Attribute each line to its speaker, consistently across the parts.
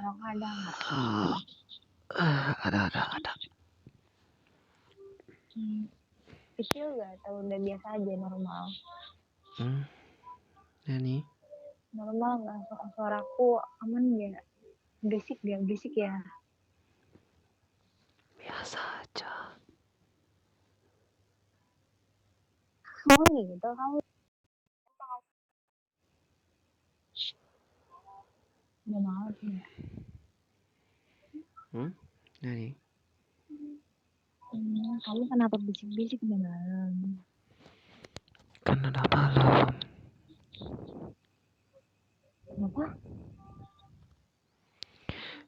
Speaker 1: Kalau ada nggak?
Speaker 2: Ada.
Speaker 1: Kecil nggak atau udah biasa aja normal?
Speaker 2: Ya nih,
Speaker 1: Normal nggak? Suaraku aman nggak? Berisik nggak? Berisik ya?
Speaker 2: biasa aja.
Speaker 1: Kamu gitu, kamu udah malam ya?
Speaker 2: Ya nih,
Speaker 1: Kamu kenapa bisik-bisik udah malam?
Speaker 2: kan udah malam.
Speaker 1: Kenapa?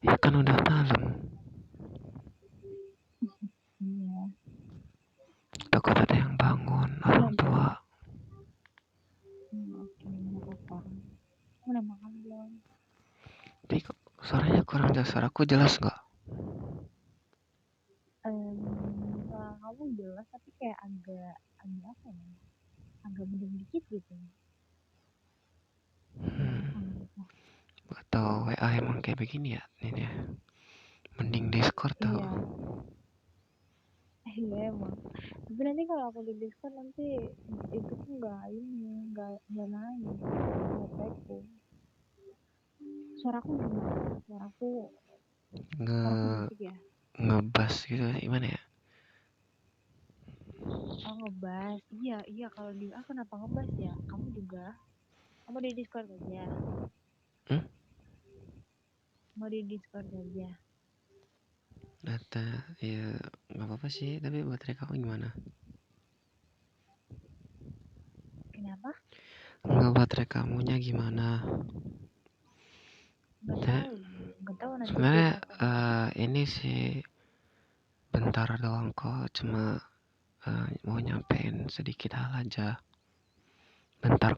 Speaker 2: Ya kan udah malam.
Speaker 1: Iya.
Speaker 2: Takut ada yang bangun, orang tua.
Speaker 1: Oke, nggak apa-apa. Kamu udah makan belum?
Speaker 2: Tapi kok suaranya kurang jelas. Suaraku jelas nggak?
Speaker 1: Suara kamu jelas tapi kayak agak apa ya? Agak mendem dikit gitu.
Speaker 2: Atau WA emang kayak begini ya? Ini ya. Mending Discord tau.
Speaker 1: Iya. Iya emang. Tapi nanti kalau aku di Discord nanti itu tuh nggak naik, nggak telepon. Suaraku gimana? Suaraku berisik ya?
Speaker 2: Ngebas gitu gimana ya?
Speaker 1: Oh ngebas. Iya kalau di kenapa ngebas ya? Kamu juga? Kamu di Discord aja. Mau di Discord aja.
Speaker 2: Data ya nggak apa-apa sih. Tapi baterai kamu gimana?
Speaker 1: Kenapa?
Speaker 2: Nggak, baterai kamunya gimana?
Speaker 1: Nggak tahu nanti
Speaker 2: Sebenarnya
Speaker 1: cek.
Speaker 2: ini sih bentar doang kok. Cuma mau nyampein sedikit hal aja. Bentar.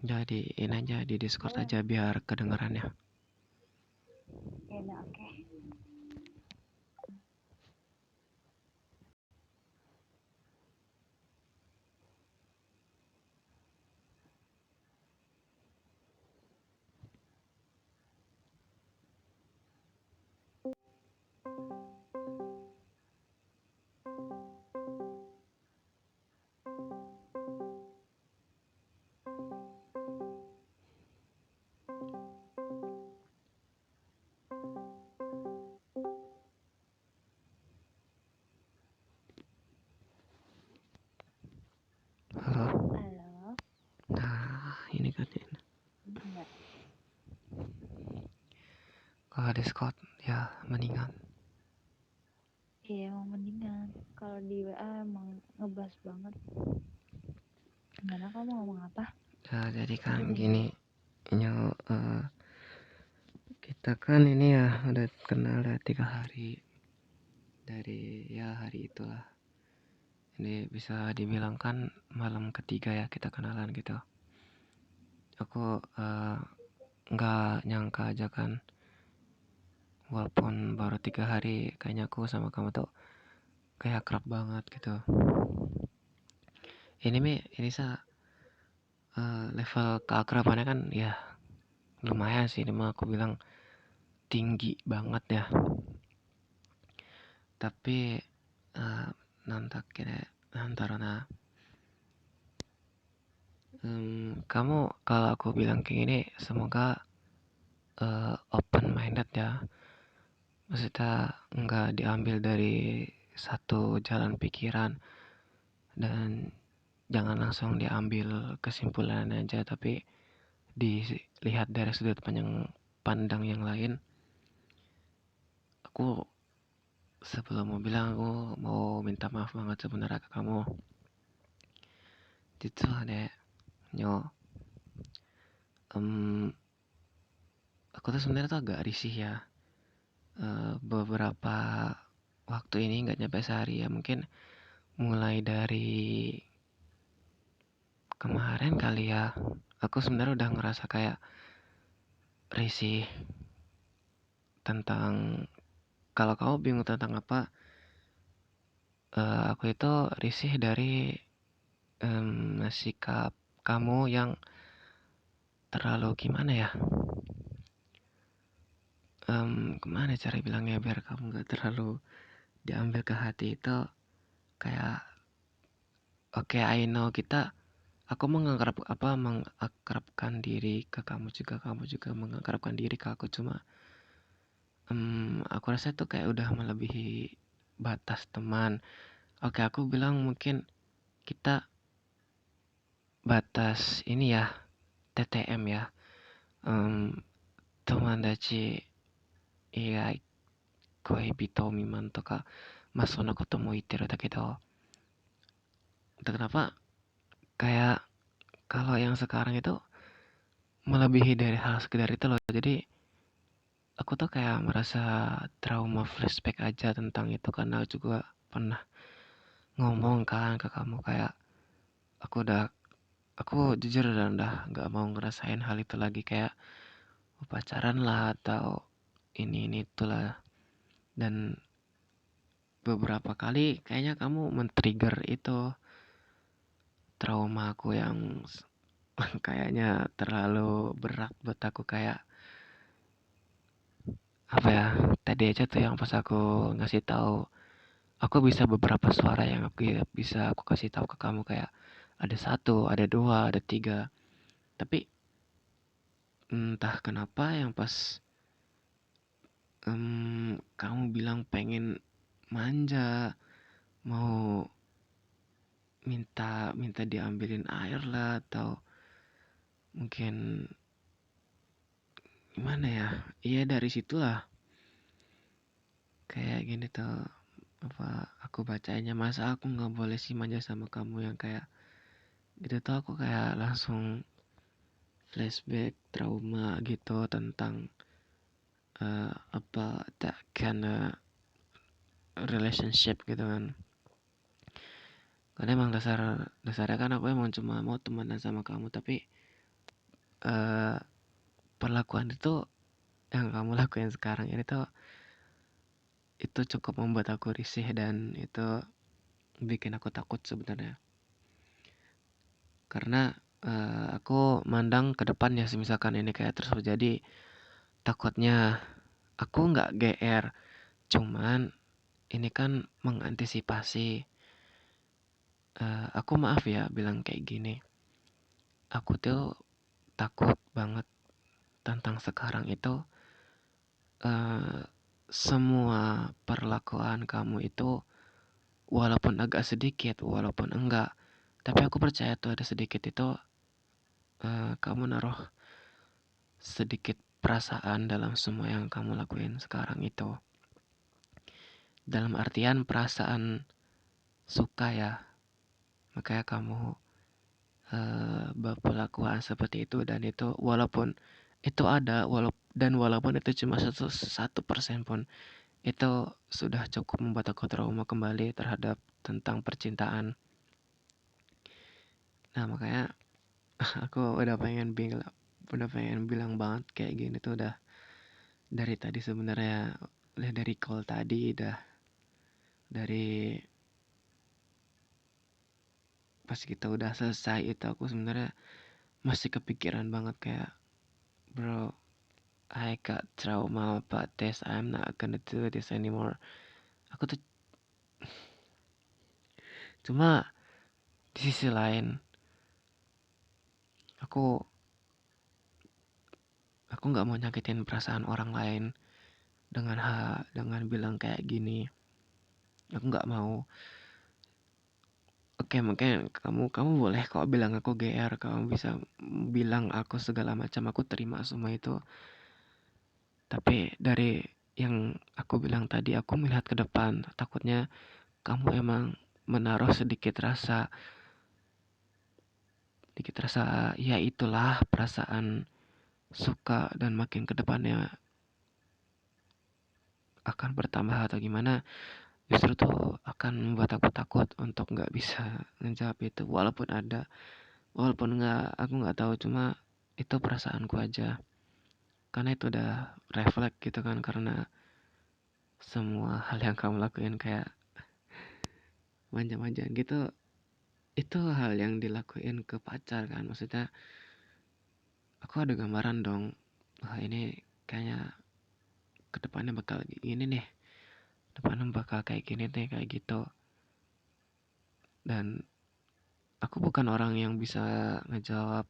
Speaker 2: Jadi ini aja di Discord aja biar kedengarannya.
Speaker 1: Ya udah oke.
Speaker 2: Halo.
Speaker 1: Halo.
Speaker 2: Nah ini kan
Speaker 1: Enggak.
Speaker 2: kalau Discord ya mendingan.
Speaker 1: Iya emang mendingan. Kalau di WA emang ngebas banget. Gimana kamu ngomong apa?
Speaker 2: Nah, jadi kan gini, kita kan ini ya udah kenal ya 3 hari dari ya hari itulah. Ini bisa dibilang kan malam ketiga ya kita kenalan gitu. Aku nggak nyangka aja kan, walaupun baru 3 hari kayaknya aku sama kamu tuh kayak akrab banget gitu. Ini level keakrabannya kan ya lumayan sih, ini mah aku bilang tinggi banget ya. Tapi nantarana kamu kalau aku bilang kayak gini semoga open minded ya, maksudnya nggak diambil dari satu jalan pikiran dan jangan langsung diambil kesimpulan aja, tapi dilihat dari sudut pandang yang lain. Aku sebelum mau bilang, aku mau minta maaf banget sebenarnya ke kamu. Gitu deh, nyo. Aku tuh sebenarnya tuh agak risih ya. Beberapa waktu ini nggak nyampe sehari ya, mungkin mulai dari kemarin kali ya. Aku sebenarnya udah ngerasa kayak risih tentang, kalau kamu bingung tentang apa, aku itu risih dari sikap kamu yang terlalu gimana ya, gimana cara bilangnya biar kamu gak terlalu diambil ke hati itu kayak oke, I know aku mengakrabkan diri ke kamu juga mengakrabkan diri ke aku, cuma aku rasa itu kayak udah melebihi batas teman. Oke, aku bilang mungkin kita batas ini ya, TTM ya, tomodachi igai koibito miman toka maso no koto mo itteru da kedo. Entah kenapa kayak kalau yang sekarang itu melebihi dari hal sekedar itu loh. Jadi aku tuh kayak merasa trauma flashback aja tentang itu karena juga pernah ngomong kan ke kamu kayak aku udah aku jujur udah nggak mau ngerasain hal itu lagi kayak pacaran lah atau ini itulah. Dan beberapa kali kayaknya kamu men-trigger itu trauma aku yang kayaknya terlalu berat buat aku kayak apa ya, tadi aja tuh yang pas aku ngasih tahu aku bisa beberapa suara yang bisa aku kasih tahu ke kamu kayak ada satu, ada dua, ada tiga. Tapi entah kenapa yang pas kamu bilang pengen manja, mau minta minta diambilin air lah atau mungkin gimana ya? Iya dari situlah kayak gini tuh apa aku bacanya masa aku nggak boleh sih manja sama kamu yang kayak gitu tuh aku kayak langsung flashback trauma gitu tentang apa tak karena relationship gitu kan. Karena emang dasarnya kan aku emang cuma mau temenan sama kamu tapi eh perlakuan itu yang kamu lakuin sekarang ini tuh itu cukup membuat aku risih dan itu bikin aku takut sebenarnya. Karena aku mandang ke depan ya misalkan ini kayak terus terjadi takutnya aku nggak GR cuman ini kan mengantisipasi aku maaf ya bilang kayak gini aku tuh takut banget tentang sekarang itu eh, semua perlakuan kamu itu walaupun agak sedikit walaupun enggak tapi aku percaya tuh ada sedikit itu kamu naruh sedikit perasaan dalam semua yang kamu lakuin sekarang itu dalam artian perasaan suka ya makanya kamu berpelakuan seperti itu dan itu walaupun itu ada walaupun itu cuma 1% pun itu sudah cukup membuat aku trauma kembali terhadap tentang percintaan. Nah makanya aku udah pengen bilang banget kayak gini tuh udah dari tadi sebenarnya udah dari call tadi udah dari pas kita udah selesai itu aku sebenarnya masih kepikiran banget kayak bro I got trauma about this I'm not gonna do this anymore. Aku tuh cuma di sisi lain aku aku nggak mau nyakitin perasaan orang lain dengan bilang kayak gini. Aku nggak mau. Oke mungkin kamu boleh kok bilang aku GR, kamu bisa bilang aku segala macam, aku terima semua itu. Tapi dari yang aku bilang tadi aku melihat ke depan takutnya kamu emang menaruh sedikit rasa ya itulah perasaan suka dan makin ke depannya akan bertambah atau gimana justru tuh akan membuat aku takut untuk nggak bisa ngejawab itu walaupun nggak aku nggak tahu cuma itu perasaanku aja karena itu udah refleks gitu kan karena semua hal yang kamu lakuin kayak manja-manjaan gitu itu hal yang dilakuin ke pacar kan maksudnya aku ada gambaran dong wah ini kayaknya kedepannya bakal gini nih, depannya bakal kayak gini nih, kayak gitu. Dan aku bukan orang yang bisa ngejawab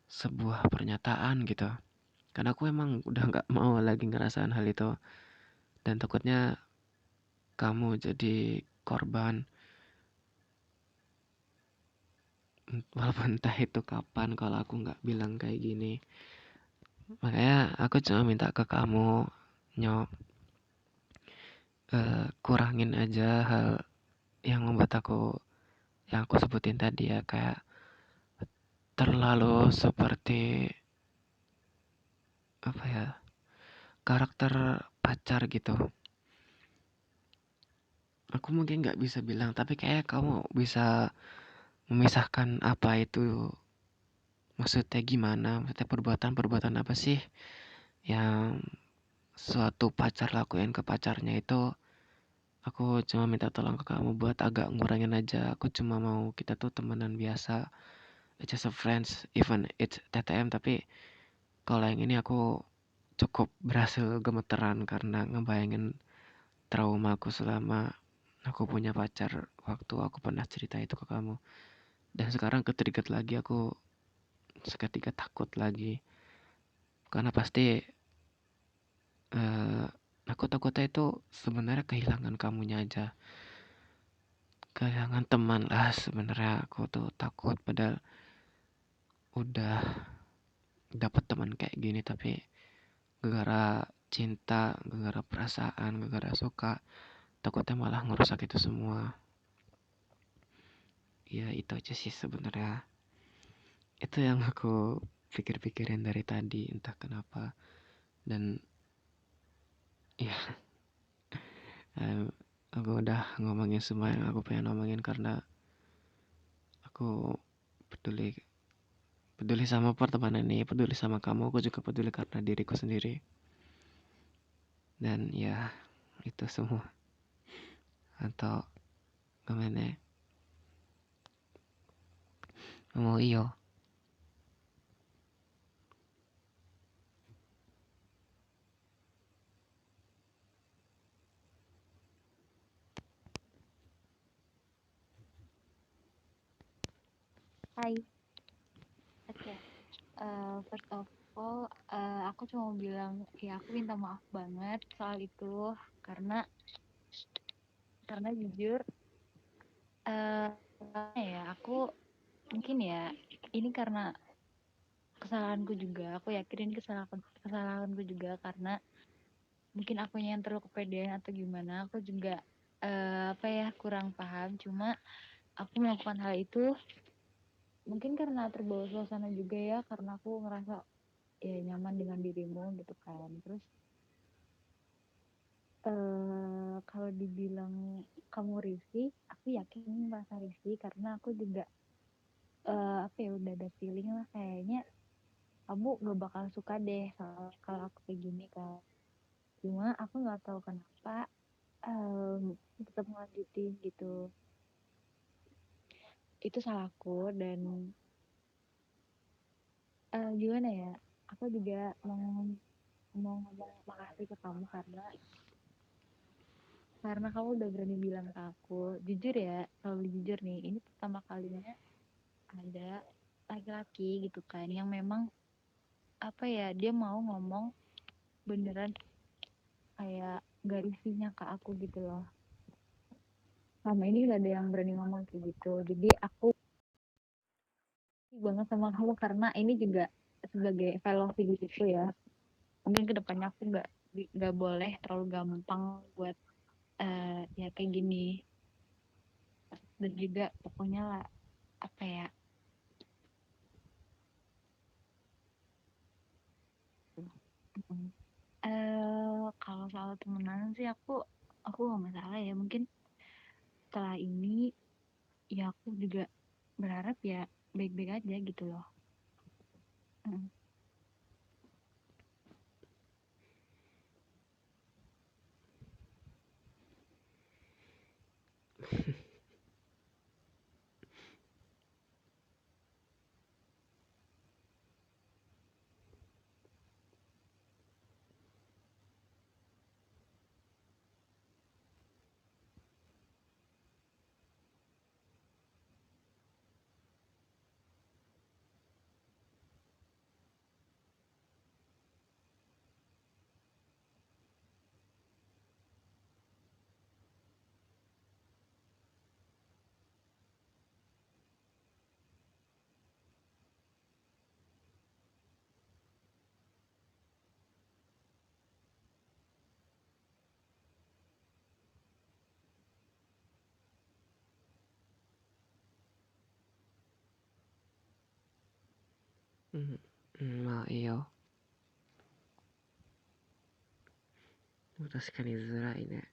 Speaker 2: sebuah pernyataan gitu, karena aku emang udah nggak mau lagi ngerasain hal itu, dan takutnya kamu jadi korban, walaupun entah itu kapan kalau aku nggak bilang kayak gini. Makanya aku cuma minta ke kamu, Nyok, kurangin aja hal yang membuat yang aku sebutin tadi ya, kayak terlalu seperti apa ya, karakter pacar gitu. Aku mungkin nggak bisa bilang, tapi kayak kamu bisa memisahkan apa itu, maksudnya gimana, maksudnya perbuatan-perbuatan apa sih yang suatu pacar lakuin ke pacarnya itu. Aku cuma minta tolong ke kamu buat agak ngurangin aja. Aku cuma mau kita tuh temenan biasa, it's just a friends, even it's TTM. Tapi kalau yang ini aku cukup berhasil gemeteran karena ngebayangin trauma aku selama aku punya pacar, waktu aku pernah cerita itu ke kamu. Dan sekarang ketrigger lagi, aku seketika takut lagi, karena pasti eh, aku takutnya itu sebenarnya kehilangan kamunya aja, kehilangan teman lah. Sebenarnya aku tuh takut, padahal udah dapet teman kayak gini, tapi gara-gara cinta, gara-gara perasaan, gara-gara suka, takutnya malah ngerusak itu semua. Ya itu aja sih sebenarnya, itu yang aku pikir-pikirin dari tadi, entah kenapa. Dan ya, eh, aku udah ngomongin semua yang aku pengen ngomongin karena aku peduli peduli sama pertemanan ini, peduli sama kamu. Aku juga peduli karena diriku sendiri. Dan ya itu semua, atau gimana, mau iyo.
Speaker 1: Hai, oke. First of all, aku cuma mau bilang ya aku minta maaf banget soal itu, karena jujur, eh ya aku mungkin ya ini karena kesalahanku juga. Aku yakin ini kesalahanku juga, karena mungkin akunya yang terlalu kepedean atau gimana. Aku juga apa ya, kurang paham. Cuma aku melakukan hal itu mungkin karena terbawa suasana juga ya, karena aku ngerasa ya nyaman dengan dirimu gitu kan. Terus kalau dibilang kamu risih, aku yakin merasa risih karena aku juga apa ya, udah ada feeling lah kayaknya kamu gak bakal suka deh kalau aku kayak gini kan. Cuma aku nggak tahu kenapa tetap ngelanjutin gitu. Itu salahku. Dan gimana ya, aku juga mau ngomong makasih ke kamu karena kamu udah berani bilang ke aku. Jujur ya, kalau jujur nih, ini pertama kalinya ada laki-laki gitu kan yang memang apa ya, dia mau ngomong beneran, kayak garisnya ke aku gitu loh. Selama ini gak ada yang berani ngomong kayak gitu, jadi aku banget sama kamu karena ini juga sebagai evaluasi gitu ya. Mungkin kedepannya aku nggak boleh terlalu gampang buat ya kayak gini. Dan juga pokoknya lah, apa ya, kalau soal temenan sih aku gak masalah ya. Mungkin setelah ini ya aku juga berharap ya baik-baik aja gitu loh. Mm.
Speaker 2: まあいいよ。確かにづらいね。